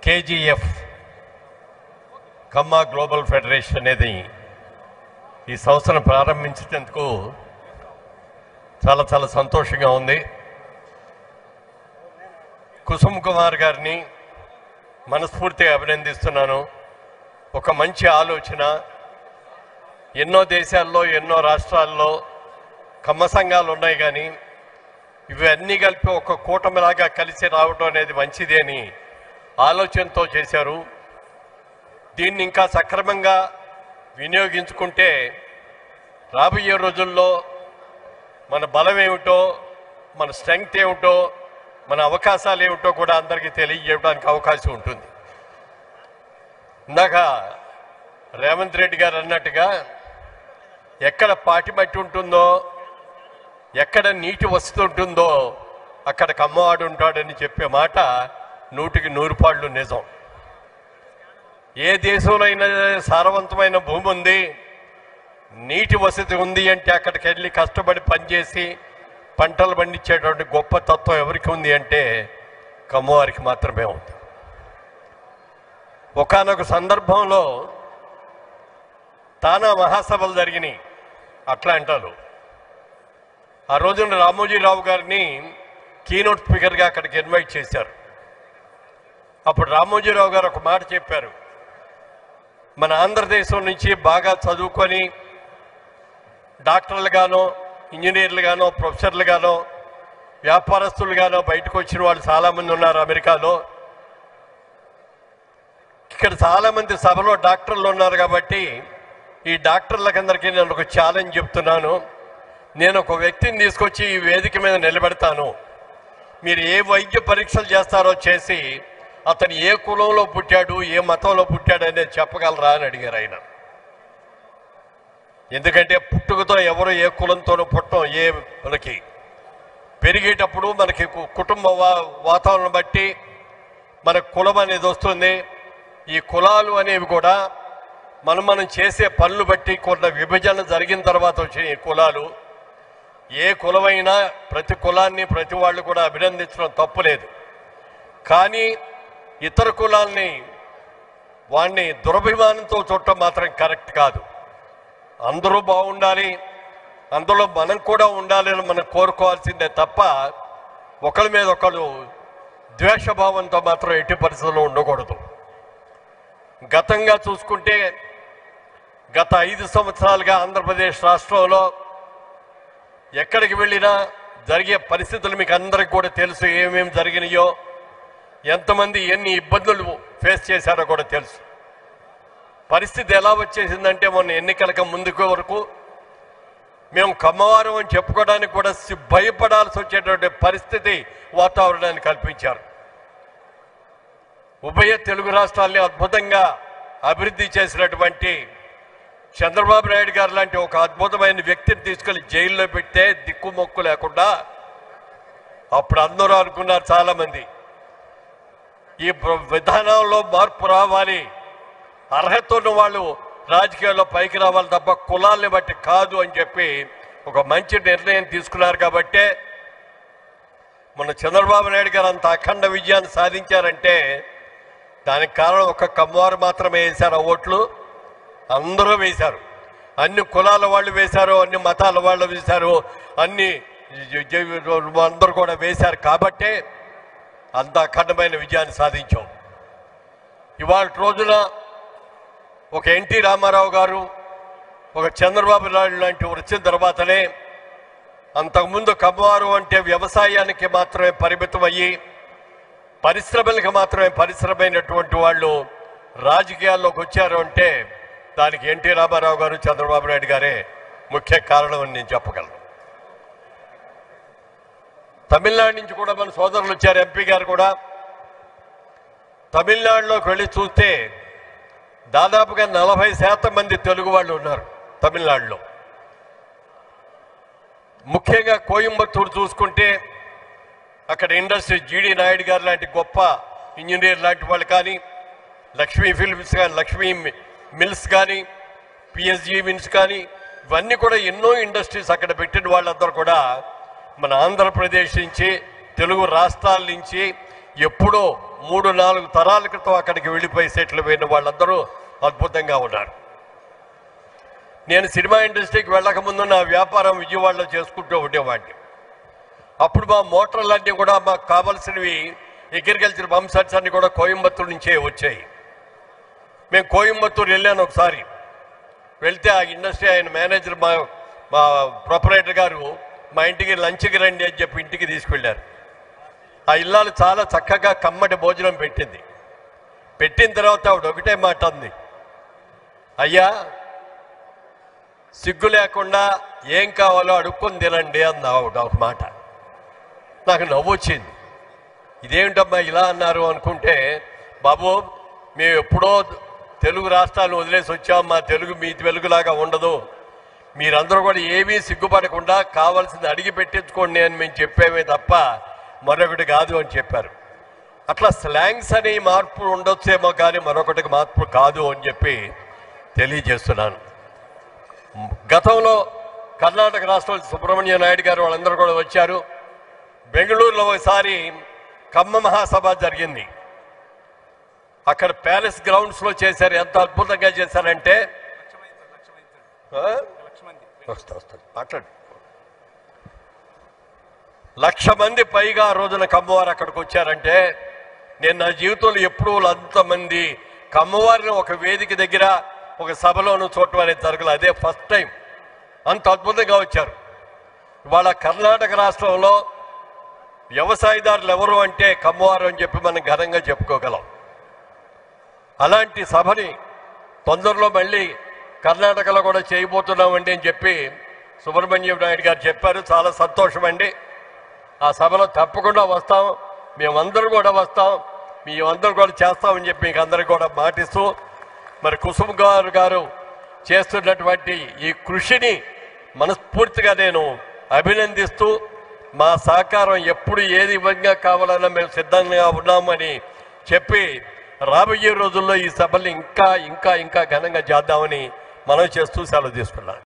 KGF కమ్మ global federation అనేది ఈ సంస్థను ప్రారంభించేందుకు చాలా చాలా సంతోషంగా ఉంది. కుసుమ్ కుమార్ గారిని మనస్ఫూర్తిగా అభినందిస్తున్నాను. ఒక మంచి ఆలోచన. ఎన్నో దేశాల్లో ఎన్నో రాష్ట్రాల్లో కమ్మ సంఘాలు ఉన్నాయి, కానీ ఇవన్నీ కలిపి ఒక కూటమిలాగా కలిసి రావడం అనేది మంచిది అని ఆలోచనతో చేశారు. దీన్ని ఇంకా సక్రమంగా వినియోగించుకుంటే రాబోయే రోజుల్లో మన బలం ఏమిటో, మన స్ట్రెంగ్త్ ఏమిటో, మన అవకాశాలు ఏమిటో కూడా అందరికీ తెలియజేయడానికి అవకాశం ఉంటుంది. ఇందాక రేవంత్ రెడ్డి గారు అన్నట్టుగా ఎక్కడ పాటి మట్టి ఉంటుందో, ఎక్కడ నీటి వసతి ఉంటుందో అక్కడ కమ్మవాడు ఉంటాడని చెప్పే మాట 100% నిజం. ఏ దేశంలో అయినా సారవంతమైన భూమి ఉంది, నీటి వసతి ఉంది అంటే అక్కడికి వెళ్ళి కష్టపడి పనిచేసి పంటలు పండించేటువంటి గొప్ప తత్వం ఎవరికి ఉంది అంటే కమ్మవారికి మాత్రమే ఉంది. ఒకానొక సందర్భంలో తానా మహాసభలు జరిగినాయి అట్లాంటాలో. ఆ రోజున రామోజీరావు గారిని కీనోట్ స్పీకర్గా అక్కడికి ఇన్వైట్ చేశారు. అప్పుడు రామోజీరావు గారు ఒక మాట చెప్పారు, మన ఆంధ్రదేశం నుంచి బాగా చదువుకొని డాక్టర్లుగానో, ఇంజనీర్లుగానో, ప్రొఫెసర్లుగానో, వ్యాపారస్తులుగానో బయటకు వచ్చిన వాళ్ళు చాలామంది ఉన్నారు అమెరికాలో. ఇక్కడ చాలామంది సభలో డాక్టర్లు ఉన్నారు కాబట్టి ఈ డాక్టర్లకందరికీ నేను ఒక ఛాలెంజ్ చెప్తున్నాను. నేను ఒక వ్యక్తిని తీసుకొచ్చి ఈ వేదిక మీద నిలబెడతాను. మీరు ఏ వైద్య పరీక్షలు చేస్తారో చేసి అతను ఏ కులంలో పుట్టాడు, ఏ మతంలో పుట్టాడు అనేది చెప్పగలరా అని అడిగారు ఆయన. ఎందుకంటే పుట్టుకతో ఎవరు ఏ కులంతోనూ పుట్టం. మనకి పెరిగేటప్పుడు మనకి కుటుంబ వాతావరణం బట్టి మనకు కులం అనేది వస్తుంది. ఈ కులాలు అనేవి కూడా మనం చేసే పనులు బట్టి కొంత విభజన జరిగిన తర్వాత వచ్చిన ఈ కులాలు. ఏ కులమైనా ప్రతి కులాన్ని ప్రతి వాళ్ళు కూడా అభినందించడం తప్పులేదు. కానీ ఇతర కులాల్ని వాడిని దురభిమానంతో చూడటం మాత్రం కరెక్ట్ కాదు. అందరూ బాగుండాలి, అందులో మనం కూడా ఉండాలని మనం కోరుకోవాల్సిందే తప్ప ఒకరి మీద ఒకరు ద్వేషభావంతో మాత్రం ఎట్టి పరిస్థితుల్లో ఉండకూడదు. గతంగా చూసుకుంటే గత 5 సంవత్సరాలుగా ఆంధ్రప్రదేశ్ రాష్ట్రంలో ఎక్కడికి వెళ్ళినా జరిగే పరిస్థితులు మీకు అందరికీ కూడా తెలుసు. ఏమేమి జరిగినాయో, ఎంతమంది ఎన్ని ఇబ్బందులు ఫేస్ చేశారో కూడా తెలుసు. పరిస్థితి ఎలా వచ్చేసిందంటే మొన్న ఎన్నికలకు ముందుకు వరకు మేము కమ్మవారం అని చెప్పుకోవడానికి కూడా భయపడాల్సి వచ్చేటువంటి పరిస్థితి వాతావరణాన్ని కల్పించారు. ఉభయ తెలుగు రాష్ట్రాల్ని అద్భుతంగా అభివృద్ధి చేసినటువంటి చంద్రబాబు నాయుడు గారు లాంటి ఒక అద్భుతమైన వ్యక్తిని తీసుకెళ్లి జైల్లో పెడితే దిక్కుమొక్కు లేకుండా అప్పుడు అందరూ అనుకున్నారు చాలామంది, ఈ విధానంలో మార్పు రావాలి, అర్హత ఉన్న వాళ్ళు రాజకీయాల్లో పైకి రావాలి తప్ప కులాల్ని బట్టి కాదు అని చెప్పి ఒక మంచి నిర్ణయం తీసుకున్నారు. కాబట్టే మన చంద్రబాబు నాయుడు గారు అంత అఖండ విజయాన్ని సాధించారంటే దానికి కారణం ఒక కమ్మవారు మాత్రమే వేశారు. ఆ ఓట్లు అందరూ వేశారు. అన్ని కులాల వాళ్ళు వేశారు, అన్ని మతాల వాళ్ళు వేశారు, అన్ని అందరూ కూడా వేశారు. కాబట్టే అంత అఖండమైన విజయాన్ని సాధించాం. ఇవాళ రోజున ఒక ఎన్టీ రామారావు గారు, ఒక చంద్రబాబు నాయుడు లాంటి వచ్చిన తర్వాతనే అంతకుముందు కమ్మవారు అంటే వ్యవసాయానికి మాత్రమే పరిమితం అయ్యి పరిశ్రమలకు మాత్రమే పరిశ్రమైనటువంటి వాళ్ళు రాజకీయాల్లోకి వచ్చారు అంటే దానికి ఎన్టీ రామారావు గారు, చంద్రబాబు నాయుడు గారే ముఖ్య కారణం అని నేను చెప్పగలను. తమిళనాడు నుంచి కూడా మన సోదరులు వచ్చారు, ఎంపీ గారు కూడా. తమిళనాడులోకి వెళ్ళి చూస్తే దాదాపుగా 40% మంది తెలుగు వాళ్ళు ఉన్నారు తమిళనాడులో. ముఖ్యంగా కోయంబత్తూరు చూసుకుంటే అక్కడ ఇండస్ట్రీ జీడి నాయుడు గారు లాంటి గొప్ప ఇంజనీర్ లాంటి వాళ్ళు కానీ, లక్ష్మీ ఫిల్మ్స్ కానీ, లక్ష్మీ మిల్స్ కానీ, పిఎస్జీ మిల్స్ కానీ, ఇవన్నీ కూడా ఎన్నో ఇండస్ట్రీస్ అక్కడ పెట్టిన వాళ్ళందరూ కూడా మన ఆంధ్రప్రదేశ్ నుంచి, తెలుగు రాష్ట్రాల నుంచి ఎప్పుడో 3-4 తరాల క్రితం అక్కడికి వెళ్ళిపోయి సెటిల్ అయిన వాళ్ళందరూ అద్భుతంగా ఉన్నారు. నేను సినిమా ఇండస్ట్రీకి వెళ్ళకముందు నా వ్యాపారం విజయవాడలో చేసుకుంటూ ఉండేవాడిని. అప్పుడు మా మోటార్లన్నీ కూడా మాకు కావాల్సినవి అగ్రికల్చర్ పంప్ సెట్స్ అన్ని కూడా కోయంబత్తూరు నుంచే వచ్చాయి. మేము కోయంబత్తూరు వెళ్ళాను ఒకసారి. వెళ్తే ఆ ఇండస్ట్రీ ఆయన మేనేజర్ మా ప్రొపరేటర్ గారు మా ఇంటికి లంచ్కి రండి అని చెప్పి ఇంటికి తీసుకెళ్ళారు. ఆ ఇల్లాలు చాలా చక్కగా కమ్మటి భోజనం పెట్టింది. పెట్టిన తర్వాత ఆవిడ ఒకటే మాట అంది, అయ్యా సిగ్గు లేకుండా ఏం కావాలో అడుక్కొని తినండి అంది ఆవిడ ఒక మాట. నాకు నవ్వు వచ్చింది. ఇదేమిటమ్మా ఇలా అన్నారు అనుకుంటే, బాబు మేము ఎప్పుడో తెలుగు రాష్ట్రాలను వదిలేసి వచ్చాం, మా తెలుగు మీ తెలుగులాగా ఉండదు, మీరందరూ కూడా ఏమీ సిగ్గుపడకుండా కావాల్సింది అడిగి పెట్టించుకోండి అని మేము చెప్పేమే తప్ప మరొకటి కాదు అని చెప్పారు. అట్లా స్లాంగ్స్ అని మార్పు ఉండొచ్చేమో కానీ మరొకటికి మార్పు కాదు అని చెప్పి తెలియజేస్తున్నాను. గతంలో కర్ణాటక రాష్ట్రంలో సుబ్రహ్మణ్య నాయుడు గారు వాళ్ళందరూ కూడా వచ్చారు. బెంగళూరులో ఒకసారి కమ్మ మహాసభ జరిగింది. అక్కడ ప్యాలెస్ గ్రౌండ్స్లో చేశారు. ఎంత అద్భుతంగా చేశారంటే మాట్లాడు 1,00,000 మంది పైగా ఆ రోజున కమ్మవారు అక్కడికి వచ్చారంటే, నేను నా జీవితంలో ఎప్పుడూ అంతమంది కమ్మవారిని ఒక వేదిక దగ్గర ఒక సభలోనూ చూడటం అనేది జరగలేదు. అదే ఫస్ట్ టైం. అంత అద్భుతంగా వచ్చారు. ఇవాళ కర్ణాటక రాష్ట్రంలో వ్యవసాయదారులు ఎవరు అంటే కమ్మవారు అని చెప్పి మనం ఘనంగా చెప్పుకోగలం. అలాంటి సభని తొందరలో మళ్ళీ కర్ణాటకలో కూడా చేయబోతున్నామండి అని చెప్పి సుబ్రహ్మణ్యం నాయుడు గారు చెప్పారు. చాలా సంతోషం అండి. ఆ సభలో తప్పకుండా వస్తాం, మేమందరూ కూడా వస్తాం, మేమందరూ కూడా చేస్తామని చెప్పి మీకు అందరికీ కూడా మాటిస్తూ, మరి కుసుమ్ గారు చేస్తున్నటువంటి ఈ కృషిని మనస్ఫూర్తిగా నేను అభినందిస్తూ, మా సహకారం ఎప్పుడు ఏది విధంగా కావాలన్నా మేము సిద్ధంగా ఉన్నామని చెప్పి రాబోయే రోజుల్లో ఈ సభల్ని ఇంకా ఇంకా ఇంకా ఘనంగా చేద్దామని మనం చేస్తూ సెలవు తీసుకున్నాం.